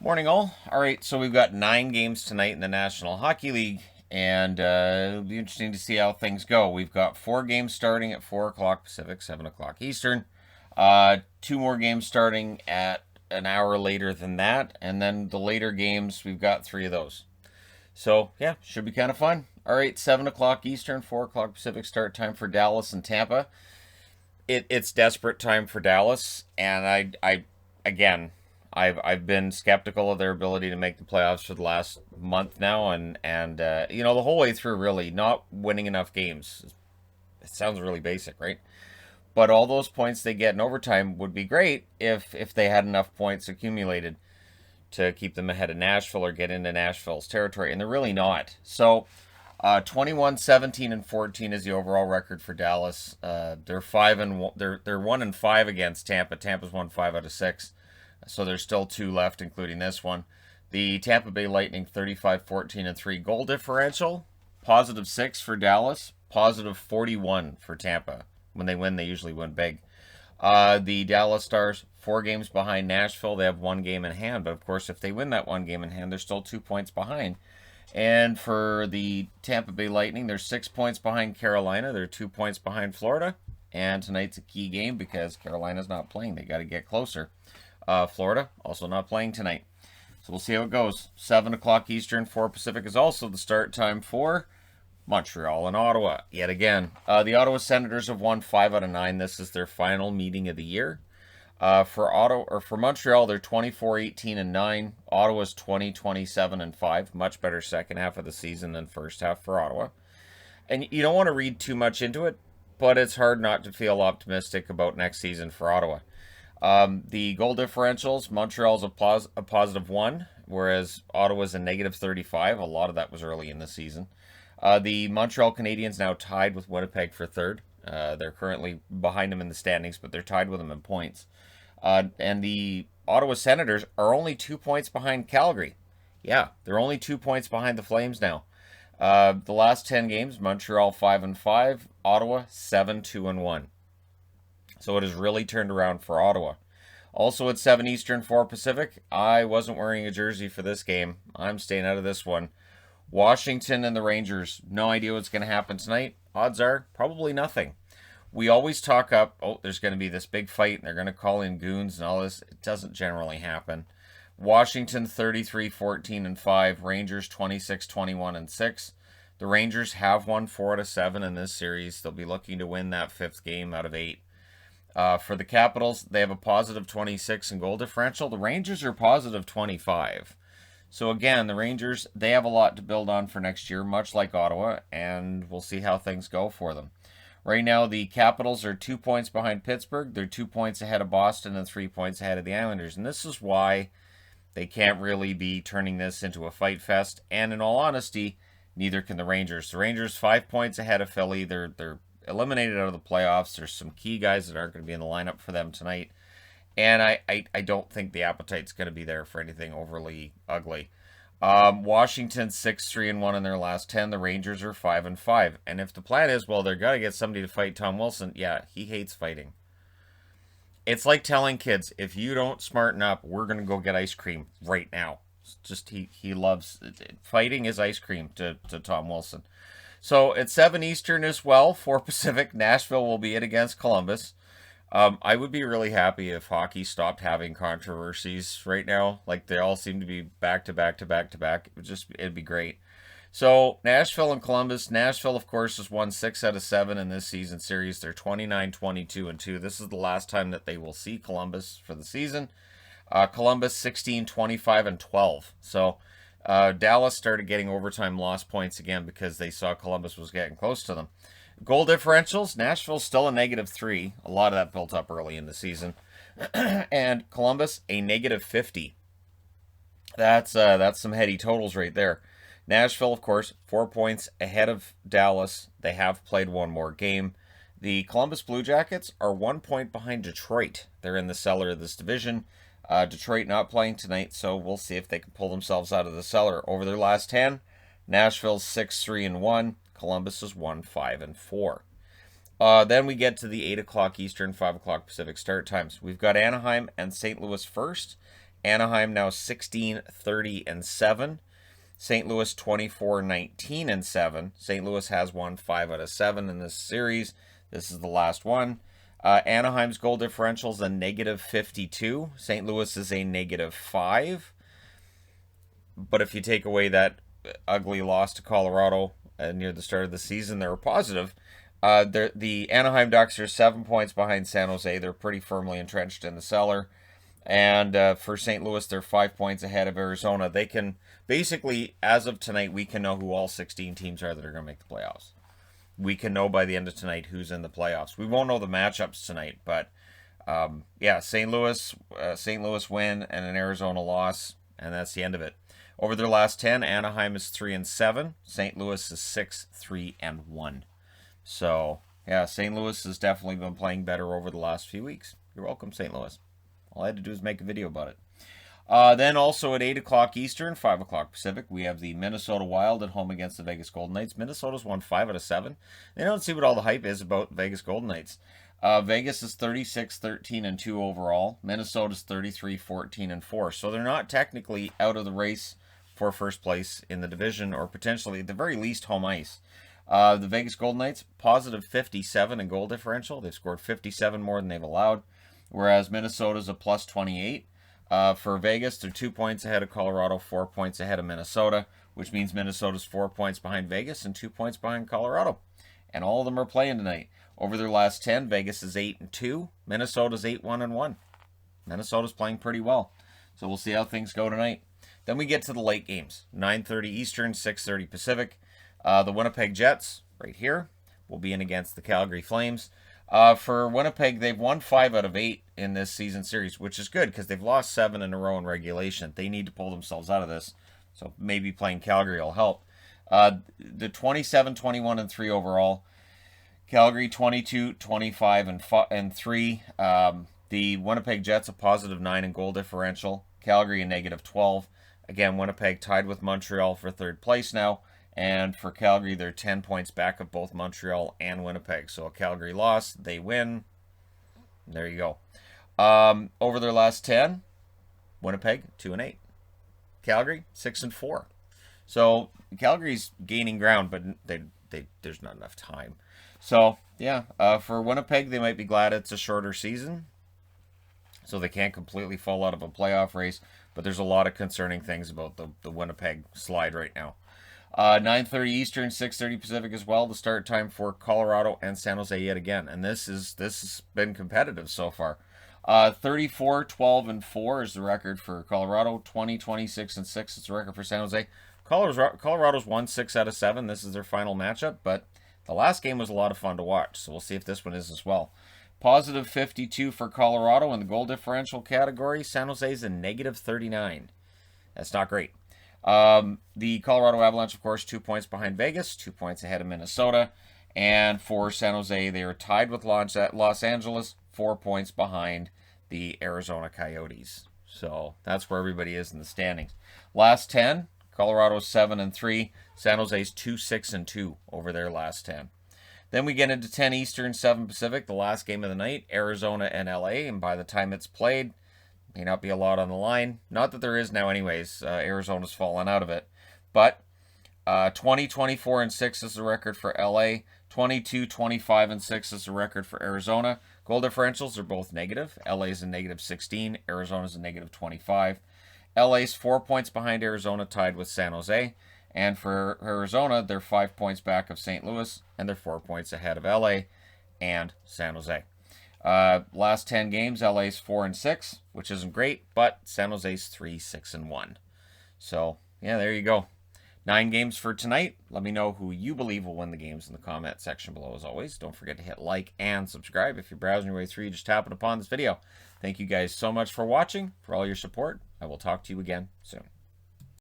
Morning, all. All right, so we've got 9 games tonight in the National Hockey League, and it'll be interesting to see how things go. We've got 4 games starting at 4 o'clock Pacific, 7 o'clock Eastern. 2 more games starting at an hour later than that, and then the later games, we've got 3 of those. So, yeah, should be kind of fun. All right, 7 o'clock Eastern, 4 o'clock Pacific start time for Dallas and Tampa. It's desperate time for Dallas, and again, I've been skeptical of their ability to make the playoffs for the last month now, and the whole way through, really not winning enough games. It sounds really basic, right? But all those points they get in overtime would be great if they had enough points accumulated to keep them ahead of Nashville or get into Nashville's territory, and they're really not. So 21, 17, and 14 is the overall record for Dallas. They're 1-5 against Tampa. Tampa's won 5 out of 6, so there's still 2 left, including this one. The Tampa Bay Lightning 35, 14, and 3 goal differential. +6 for Dallas. +41 for Tampa. When they win, they usually win big. The Dallas Stars 4 games behind Nashville. They have 1 game in hand, but of course, if they win that 1 game in hand, they're still 2 points behind. And for the Tampa Bay Lightning, they're 6 points behind Carolina. They're 2 points behind Florida. And tonight's a key game because Carolina's not playing. They got to get closer. Florida also not playing tonight. So we'll see how it goes. 7 o'clock Eastern, 4 Pacific is also the start time for Montreal and Ottawa. Yet again, the Ottawa Senators have won 5 out of 9. This is their final meeting of the year. For Montreal, they're 24, 18, and 9. Ottawa's 20, 27, and 5. Much better second half of the season than first half for Ottawa. And you don't want to read too much into it, but it's hard not to feel optimistic about next season for Ottawa. The goal differentials, Montreal's a +1, whereas Ottawa's a -35. A lot of that was early in the season. The Montreal Canadiens now tied with Winnipeg for third. They're currently behind them in the standings, but they're tied with them in points. And the Ottawa Senators are only 2 points behind Calgary. Yeah, they're only 2 points behind the Flames now. The last 10 games, Montreal 5-5, Ottawa 7-2-1. So it has really turned around for Ottawa. Also at 7 Eastern, 4 Pacific, I wasn't wearing a jersey for this game. I'm staying out of this one. Washington and the Rangers, no idea what's going to happen tonight. Odds are probably nothing. We always talk up, there's going to be this big fight and they're going to call in goons and all this. It doesn't generally happen. Washington 33, 14, and 5. Rangers 26, 21, and 6. The Rangers have won 4 out of 7 in this series. They'll be looking to win that 5th game out of 8. For the Capitals, they have a +26 in goal differential. The Rangers are +25. So again, the Rangers, they have a lot to build on for next year, much like Ottawa, and we'll see how things go for them. Right now, the Capitals are 2 points behind Pittsburgh. They're 2 points ahead of Boston and 3 points ahead of the Islanders. And this is why they can't really be turning this into a fight fest. And in all honesty, neither can the Rangers. The Rangers 5 points ahead of Philly. They're eliminated out of the playoffs. There's some key guys that aren't going to be in the lineup for them tonight. And I don't think the appetite's going to be there for anything overly ugly. Washington 6-3-1 in their last 10. The Rangers are 5-5. And if the plan is, well, they're going to get somebody to fight Tom Wilson, yeah, he hates fighting. It's like telling kids, if you don't smarten up, we're going to go get ice cream right now. It's just he loves fighting is ice cream to Tom Wilson. So at 7 Eastern as well, 4 Pacific, Nashville will be in against Columbus. I would be really happy if hockey stopped having controversies right now. Like they all seem to be back to back to back to back. It'd be great. So Nashville and Columbus. Nashville, of course, has won 6 out of 7 in this season series. They're 29, 22, and 2. This is the last time that they will see Columbus for the season. Columbus 16, 25, and 12. So Dallas started getting overtime loss points again because they saw Columbus was getting close to them. Goal differentials, Nashville's still a -3. A lot of that built up early in the season. And Columbus, a -50. That's some heady totals right there. Nashville, of course, 4 points ahead of Dallas. They have played one more game. The Columbus Blue Jackets are 1 point behind Detroit. They're in the cellar of this division. Detroit not playing tonight, so we'll see if they can pull themselves out of the cellar. Over their last 10, Nashville's 6-3-1. Columbus is 1-5-4. Then we get to the 8 o'clock Eastern, 5 o'clock Pacific start times. We've got Anaheim and St. Louis first. Anaheim now 16-30-7. St. Louis 24-19-7. St. Louis has won 5 out of 7 in this series. This is the last one. Anaheim's goal differential is a -52. St. Louis is a -5. But if you take away that ugly loss to Colorado near the start of the season, they're positive. The Anaheim Ducks are 7 points behind San Jose. They're pretty firmly entrenched in the cellar. And for St. Louis, they're 5 points ahead of Arizona. They can, basically, as of tonight, we can know who all 16 teams are that are going to make the playoffs. We can know by the end of tonight who's in the playoffs. We won't know the matchups tonight, but yeah, St. Louis win and an Arizona loss, and that's the end of it. Over their last 10, Anaheim is 3-7. St. Louis is 6-3-1. So yeah, St. Louis has definitely been playing better over the last few weeks. You're welcome, St. Louis. All I had to do is make a video about it. Then also at 8 o'clock Eastern, 5 o'clock Pacific, we have the Minnesota Wild at home against the Vegas Golden Knights. Minnesota's won 5 out of 7. They don't see what all the hype is about Vegas Golden Knights. Vegas is 36-13-2 overall. Minnesota's 33-14-4. So they're not technically out of the race for first place in the division, or potentially at the very least home ice. The Vegas Golden Knights, positive 57 in goal differential. They've scored 57 more than they've allowed, whereas Minnesota's a plus 28. For Vegas, they're 2 points ahead of Colorado, 4 points ahead of Minnesota, which means Minnesota's 4 points behind Vegas and 2 points behind Colorado. And all of them are playing tonight. Over their last 10, Vegas is 8-2. Minnesota's 8-1-1. Minnesota's playing pretty well. So we'll see how things go tonight. Then we get to the late games. 9:30 Eastern, 6:30 Pacific. The Winnipeg Jets, right here, will be in against the Calgary Flames. For Winnipeg, they've won 5 out of 8 in this season series, which is good because they've lost 7 in a row in regulation. They need to pull themselves out of this, so maybe playing Calgary will help. The 27-21-3 overall. Calgary 22-25-3. The Winnipeg Jets a positive 9 in goal differential. Calgary a -12. Again, Winnipeg tied with Montreal for third place now. And for Calgary, they're 10 points back of both Montreal and Winnipeg. So a Calgary loss, they win. There you go. Over their last 10, Winnipeg 2-8. Calgary 6-4. So Calgary's gaining ground, but there's not enough time. So yeah, for Winnipeg, they might be glad it's a shorter season, so they can't completely fall out of a playoff race. But there's a lot of concerning things about the Winnipeg slide right now. 9:30 Eastern, 6:30 Pacific as well. The start time for Colorado and San Jose yet again, and this has been competitive so far. 34-12-4 is the record for Colorado. 20-26-6 is the record for San Jose. Colorado's won 6 out of 7. This is their final matchup, but the last game was a lot of fun to watch, so we'll see if this one is as well. Positive 52 for Colorado in the goal differential category. San Jose's a -39. That's not great. The Colorado Avalanche, of course, 2 points behind Vegas, 2 points ahead of Minnesota. And for San Jose, they are tied with Los Angeles, 4 points behind the Arizona Coyotes. So that's where everybody is in the standings. Last 10, Colorado's 7-3. San Jose's 2-6-2 over their last 10. Then we get into 10 Eastern, 7 Pacific, the last game of the night, Arizona and LA. And by the time it's played, may not be a lot on the line. Not that there is now anyways. Arizona's fallen out of it. But 20-24-6 is the record for LA. 22-25-6 is the record for Arizona. Goal differentials are both negative. LA's a -16. Arizona's a -25. LA's 4 points behind Arizona, tied with San Jose. And for Arizona, they're 5 points back of St. Louis, and they're 4 points ahead of LA and San Jose. Last 10 games, LA's 4-6, which isn't great, but San Jose's 3-6-1. So, yeah, there you go. 9 games for tonight. Let me know who you believe will win the games in the comment section below, as always. Don't forget to hit like and subscribe. If you're browsing your way through, just tap it upon this video. Thank you guys so much for watching, for all your support. I will talk to you again soon.